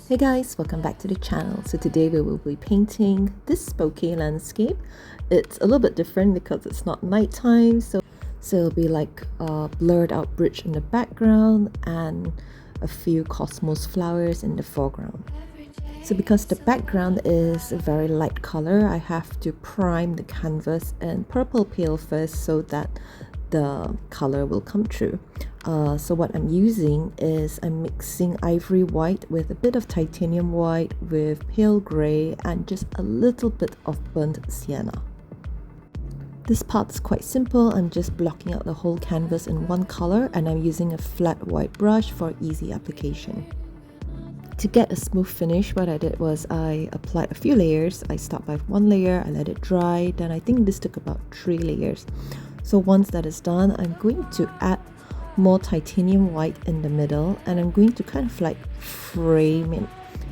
Hey guys, welcome back to the channel. So today we will be painting this bokeh landscape. It's a little bit different because it's not nighttime, so it'll be like a blurred out bridge in the background and a few cosmos flowers in the foreground. So because the background is a very light color, I have to prime the canvas in purple pale first so that the color will come through. So what I'm using is I'm mixing ivory white with a bit of titanium white with pale grey and just a little bit of burnt sienna. This part is quite simple. I'm just blocking out the whole canvas in one color and I'm using a flat white brush for easy application. To get a smooth finish, what I did was I applied a few layers. I start by one layer, I let it dry, then I think this took about 3 layers. So once that is done, I'm going to add more titanium white in the middle and I'm going to kind of like frame it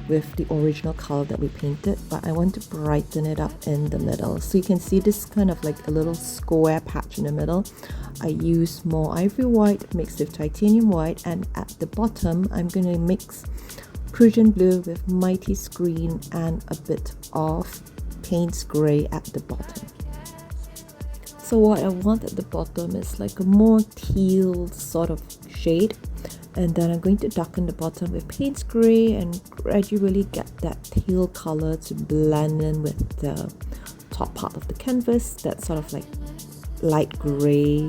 with the original color that we painted, but I want to brighten it up in the middle. So you can see this kind of like a little square patch in the middle. I use more ivory white mixed with titanium white, and at the bottom I'm going to mix Prussian blue with Mighty's green and a bit of Payne's grey at the bottom. So what I want at the bottom is like a more teal sort of shade, and then I'm going to darken the bottom with Payne's grey and gradually get that teal color to blend in with the top part of the canvas, that sort of like light grey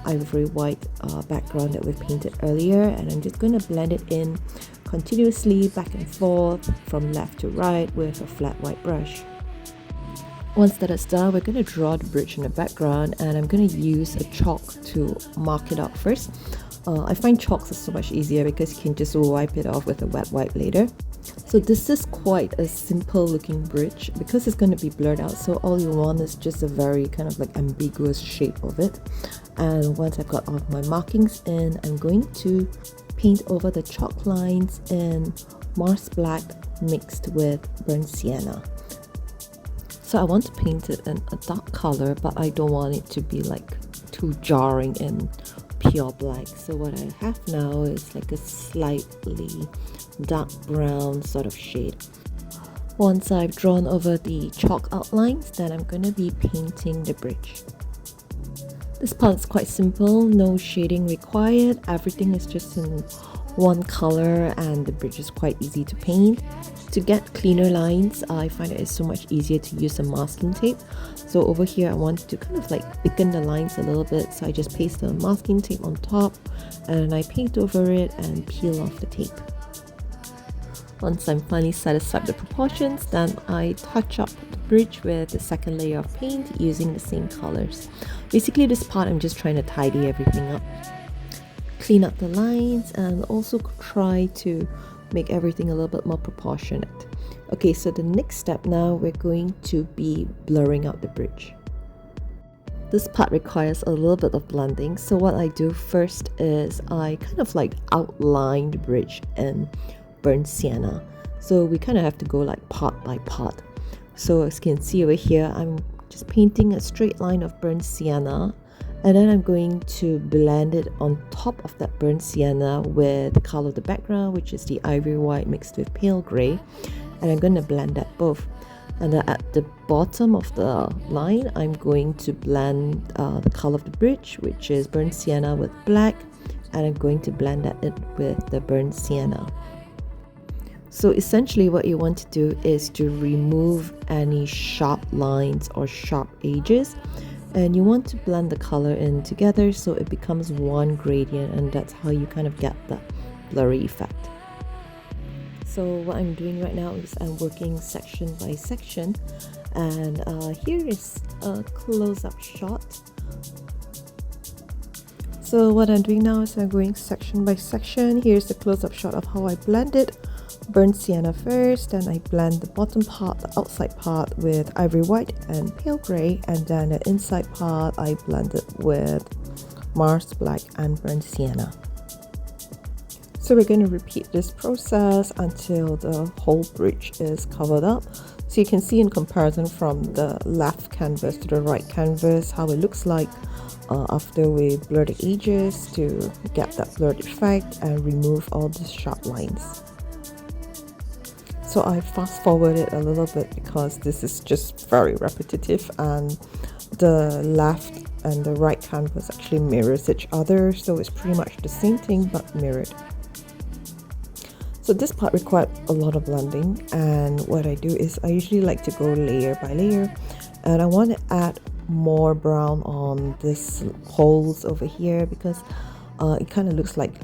ivory white background that we painted earlier, and I'm just going to blend it in continuously back and forth from left to right with a flat white brush. Once that is done, we're going to draw the bridge in the background, and I'm going to use a chalk to mark it out first. I find chalks are so much easier because you can just wipe it off with a wet wipe later. So this is quite a simple looking bridge because it's going to be blurred out, so all you want is just a very kind of like ambiguous shape of it. And once I've got all of my markings in, I'm going to paint over the chalk lines in Mars black mixed with burnt sienna. So I want to paint it in a dark color, but I don't want it to be like too jarring in pure black. So what I have now is like a slightly dark brown sort of shade. Once I've drawn over the chalk outlines, then I'm going to be painting the bridge. This part is quite simple, no shading required, everything is just in one color and the bridge is quite easy to paint. To get cleaner lines, I find it is so much easier to use a masking tape. So over here I want to kind of like thicken the lines a little bit, so I just paste the masking tape on top and I paint over it and peel off the tape. Once I'm finally satisfied with the proportions, then I touch up the bridge with the second layer of paint using the same colors. Basically this part I'm just trying to tidy everything up, clean up the lines, and also try to make everything a little bit more proportionate. Okay, so the next step now, we're going to be blurring out the bridge. This part requires a little bit of blending, so what I do first is I kind of like outline the bridge in burnt sienna. So we kind of have to go like part by part. So as you can see over here, I'm just painting a straight line of burnt sienna, and then I'm going to blend it on top of that burnt sienna with the color of the background, which is the ivory white mixed with pale grey, and I'm going to blend that both. And then at the bottom of the line, I'm going to blend the color of the bridge, which is burnt sienna with black, and I'm going to blend that in with the burnt sienna. So essentially what you want to do is to remove any sharp lines or sharp edges, and you want to blend the color in together so it becomes one gradient, and that's how you kind of get the blurry effect. So what I'm doing right now is I'm working section by section, and here is a close-up shot. So what I'm doing now is I'm going section by section. Here's the close-up shot of how I blend it. Burnt sienna first, then I blend the bottom part, the outside part, with ivory white and pale grey, and then the inside part I blend it with Mars black and burnt sienna. So we're going to repeat this process until the whole bridge is covered up. So you can see in comparison from the left canvas to the right canvas how it looks like after we blur the edges to get that blurred effect and remove all the sharp lines. So I fast forward it a little bit because this is just very repetitive, and the left and the right canvas actually mirrors each other, so it's pretty much the same thing but mirrored. So this part required a lot of blending, and what I do is I usually like to go layer by layer, and I want to add more brown on this holes over here because it kind of looks like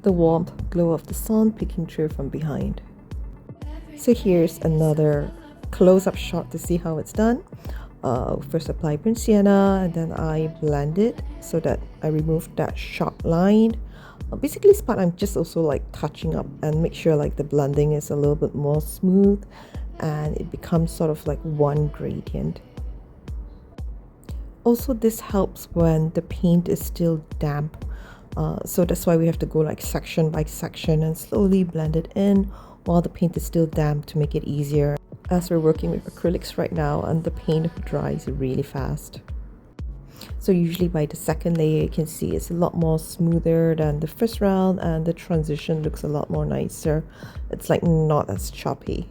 the warmth glow of the sun peeking through from behind. So here's another close-up shot to see how it's done. First apply burnt sienna, and then I blend it so that I remove that sharp line. Basically this part I'm just also like touching up and make sure like the blending is a little bit more smooth and it becomes sort of like one gradient. Also, this helps when the paint is still damp, so that's why we have to go like section by section and slowly blend it in while the paint is still damp to make it easier, as we're working with acrylics right now and the paint dries really fast. So usually by the second layer you can see it's a lot more smoother than the first round, and the transition looks a lot more nicer. It's like not as choppy.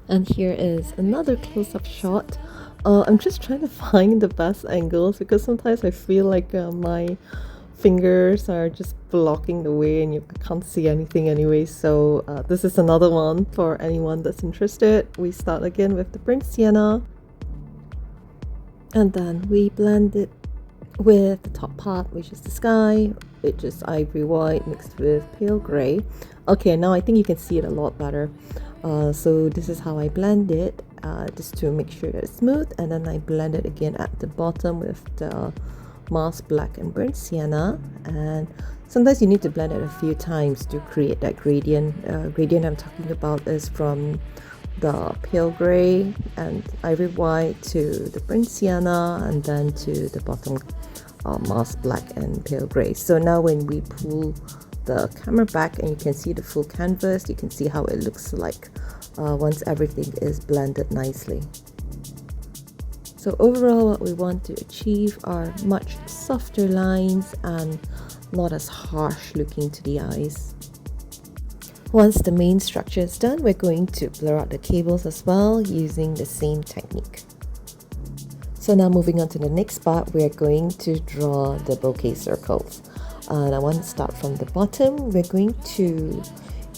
And here is another close-up shot. I'm just trying to find the best angles because sometimes I feel like my fingers are just blocking the way and I can't see anything anyway. So this is another one for anyone that's interested. We start again with the burnt sienna, and then we blend it with the top part, which is the sky, which is ivory white mixed with pale gray. Okay, now I think you can see it a lot better. So this is how I blend it, just to make sure that it's smooth, and then I blend it again at the bottom with the Mars black and burnt sienna. And sometimes you need to blend it a few times to create that gradient. Gradient I'm talking about is from the pale gray and ivory white to the burnt sienna, and then to the bottom Mars black and pale gray. So now when we pull the camera back and you can see the full canvas, you can see how it looks like once everything is blended nicely. So overall what we want to achieve are much softer lines and not as harsh looking to the eyes. Once the main structure is done, we're going to blur out the cables as well using the same technique. So now moving on to the next part, we're going to draw the bokeh circles. And I want to start from the bottom. We're going to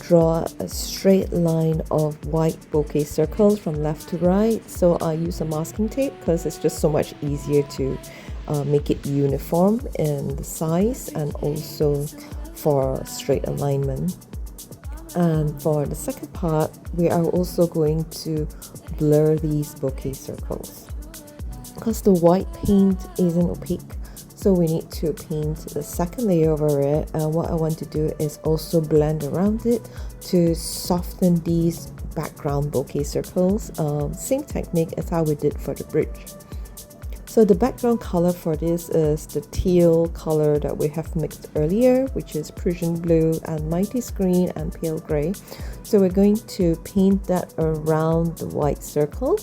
draw a straight line of white bokeh circles from left to right. So I use a masking tape because it's just so much easier to make it uniform in the size and also for straight alignment. And for the second part, we are also going to blur these bokeh circles because the white paint isn't opaque. So we need to paint the second layer over it, and what I want to do is also blend around it to soften these background bokeh circles. Same technique as how we did for the bridge. So the background color for this is the teal color that we have mixed earlier, which is Prussian blue and Mighty's green and pale gray. So we're going to paint that around the white circle,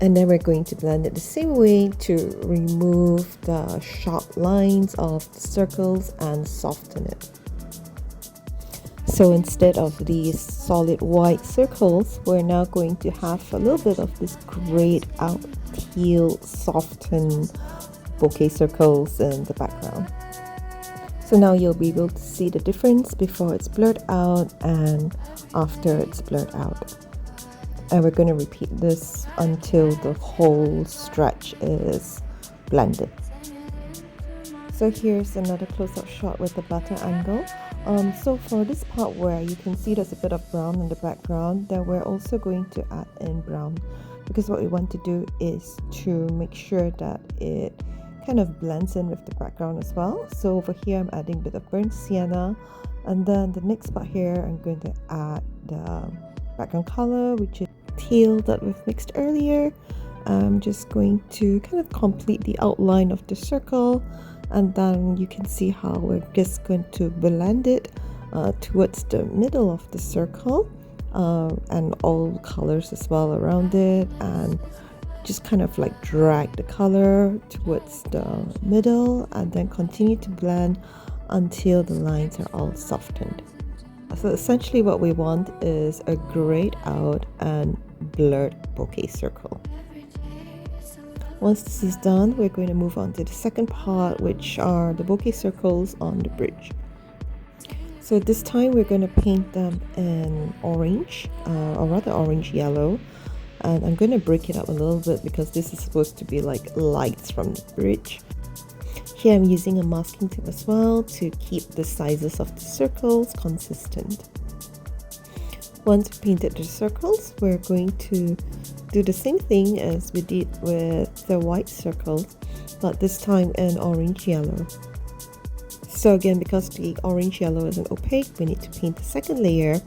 and then we're going to blend it the same way to remove the sharp lines of the circles and soften it. So instead of these solid white circles, we're now going to have a little bit of this grayed out teal softened bokeh circles in the background. So now you'll be able to see the difference before it's blurred out and after it's blurred out. And we're going to repeat this until the whole stretch is blended. So here's another close-up shot with the butter angle. So for this part where you can see there's a bit of brown in the background, then we're also going to add in brown, because what we want to do is to make sure that it kind of blends in with the background as well. So over here I'm adding a bit of burnt sienna, and then the next part here I'm going to add the background color, which is teal that we've mixed earlier. I'm just going to kind of complete the outline of the circle, and then you can see how we're just going to blend it towards the middle of the circle, and all colors as well around it, and just kind of like drag the color towards the middle and then continue to blend until the lines are all softened. So essentially what we want is a grayed out and blurred bokeh circle. Once this is done, we're going to move on to the second part, which are the bokeh circles on the bridge. So this time we're going to paint them in orange, or rather orange yellow. And I'm going to break it up a little bit because this is supposed to be like lights from the bridge. Here I'm using a masking tape as well to keep the sizes of the circles consistent. Once we painted the circles, we're going to do the same thing as we did with the white circles, but this time in orange yellow. So again, because the orange yellow isn't opaque, we need to paint the second layer,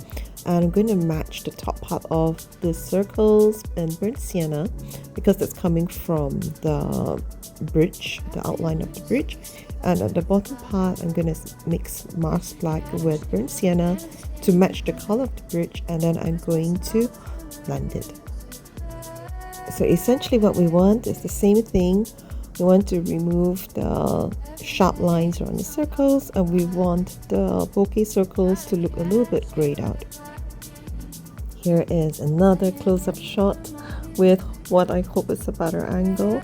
and I'm going to match the top part of the circles in burnt sienna because that's coming from the bridge, the outline of the bridge. And at the bottom part, I'm going to mix Mars black with burnt sienna to match the color of the bridge, and then I'm going to blend it. So essentially what we want is the same thing. We want to remove the sharp lines around the circles, and we want the bokeh circles to look a little bit grayed out. Here is another close-up shot with what I hope is a better angle.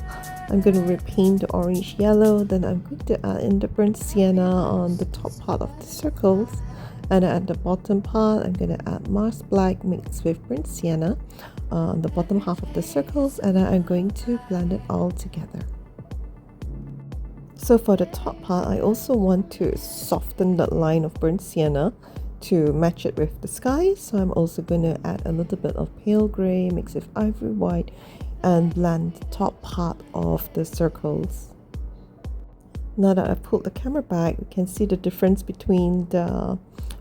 I'm going to repaint the orange yellow, then I'm going to add in the burnt sienna on the top part of the circles, and at the bottom part I'm going to add Mars black mixed with burnt sienna on the bottom half of the circles, and then I'm going to blend it all together. So for the top part, I also want to soften that line of burnt sienna to match it with the sky. So I'm also going to add a little bit of pale grey mixed with ivory white and blend the top part of the circles. Now that I've pulled the camera back, you can see the difference between the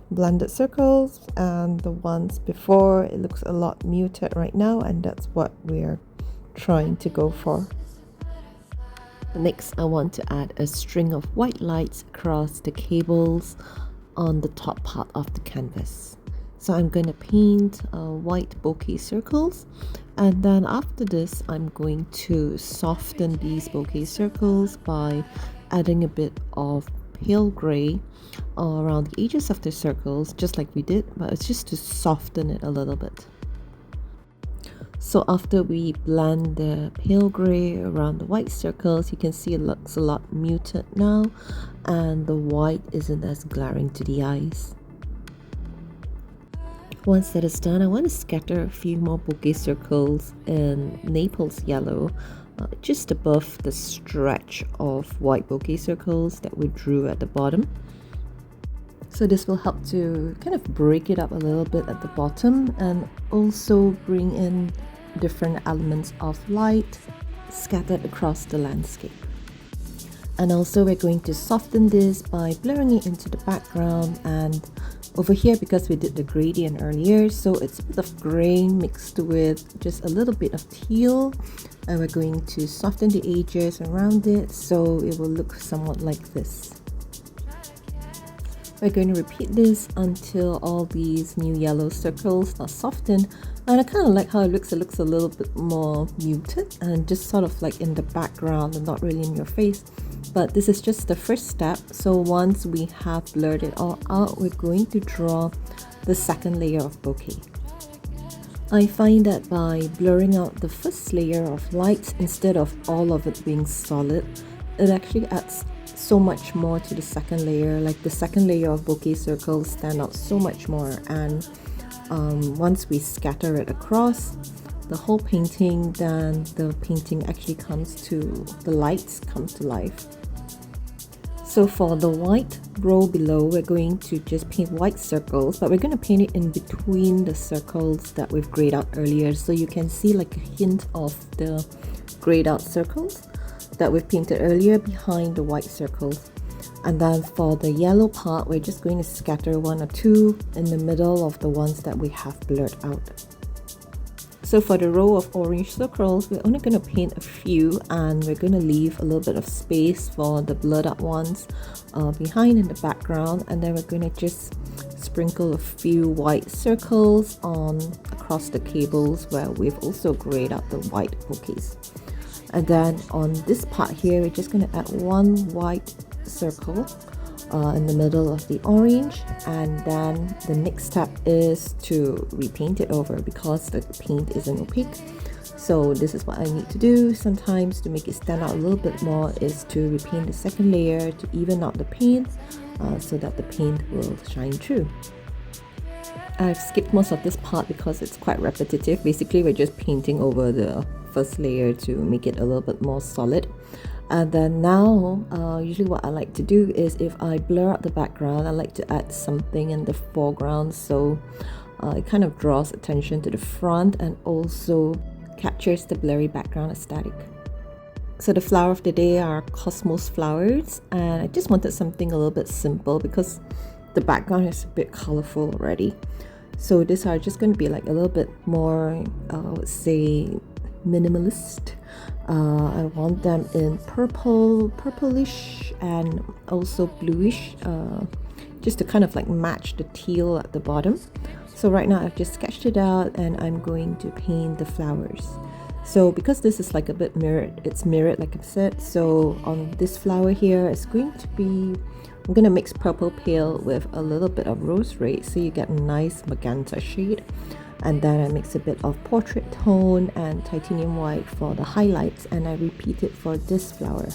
blended circles and the ones before. It looks a lot muted right now, and that's what we're trying to go for. Next, I want to add a string of white lights across the cables on the top part of the canvas. So I'm going to paint white bokeh circles, and then after this I'm going to soften these bokeh circles by adding a bit of pale grey around the edges of the circles, just like we did, but it's just to soften it a little bit. So after we blend the pale grey around the white circles, you can see it looks a lot muted now, and the white isn't as glaring to the eyes. Once that is done, I want to scatter a few more bokeh circles in Naples yellow, just above the stretch of white bokeh circles that we drew at the bottom. So this will help to kind of break it up a little bit at the bottom and also bring in different elements of light scattered across the landscape. And also we're going to soften this by blurring it into the background, and over here, because we did the gradient earlier, so it's a bit of gray mixed with just a little bit of teal, and we're going to soften the edges around it so it will look somewhat like this. We're going to repeat this until all these new yellow circles are softened, and I kind of like how it looks. It looks a little bit more muted and just sort of like in the background and not really in your face. But this is just the first step. So once we have blurred it all out, we're going to draw the second layer of bokeh. I find that by blurring out the first layer of lights instead of all of it being solid, it actually adds so much more to the second layer. Like the second layer of bokeh circles stand out so much more, and once we scatter it across the whole painting, then the painting actually the lights comes to life. So for the white row below, we're going to just paint white circles, but we're going to paint it in between the circles that we've grayed out earlier, so you can see like a hint of the grayed out circles that we've painted earlier behind the white circles. And then for the yellow part, we're just going to scatter one or two in the middle of the ones that we have blurred out. So for the row of orange circles, we're only going to paint a few, and we're going to leave a little bit of space for the blurred out ones behind in the background, and then we're going to just sprinkle a few white circles on across the cables where we've also grayed out the white bouquets. And then on this part here, we're just going to add one white circle in the middle of the orange, and then the next step is to repaint it over because the paint isn't opaque. So this is what I need to do sometimes to make it stand out a little bit more, is to repaint the second layer to even out the paint so that the paint will shine through. I've skipped most of this part because it's quite repetitive. Basically, we're just painting over the first layer to make it a little bit more solid. And then now, usually what I like to do is if I blur out the background, I like to add something in the foreground so it kind of draws attention to the front and also captures the blurry background aesthetic. So the flower of the day are cosmos flowers, and I just wanted something a little bit simple because the background is a bit colorful already. So these are just going to be like a little bit more, I would say, minimalist. I want them in purple, purplish, and also bluish, just to kind of like match the teal at the bottom. So right now I've just sketched it out and I'm going to paint the flowers. So because this is like a bit mirrored, it's mirrored like I've said, so on this flower here it's going to be, I'm going to mix purple pale with a little bit of rose red so you get a nice magenta shade. And then I mix a bit of portrait tone and titanium white for the highlights, and I repeat it for this flower.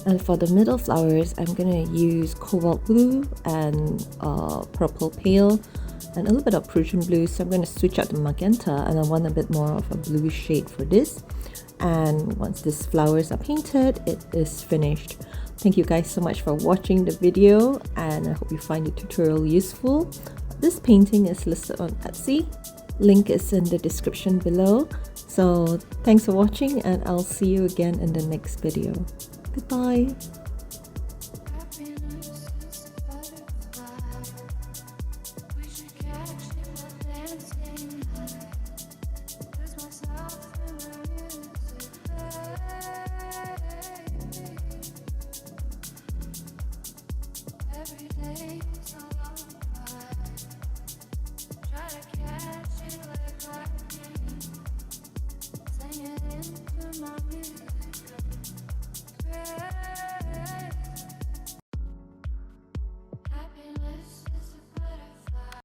And for the middle flowers, I'm going to use cobalt blue and purple pale and a little bit of Prussian blue. So I'm going to switch out the magenta, and I want a bit more of a bluish shade for this. And once these flowers are painted, it is finished. Thank you guys so much for watching the video, and I hope you find the tutorial useful. This painting is listed on Etsy. Link is in the description below. So thanks for watching, and I'll see you again in the next video. Goodbye. Sing it into my music.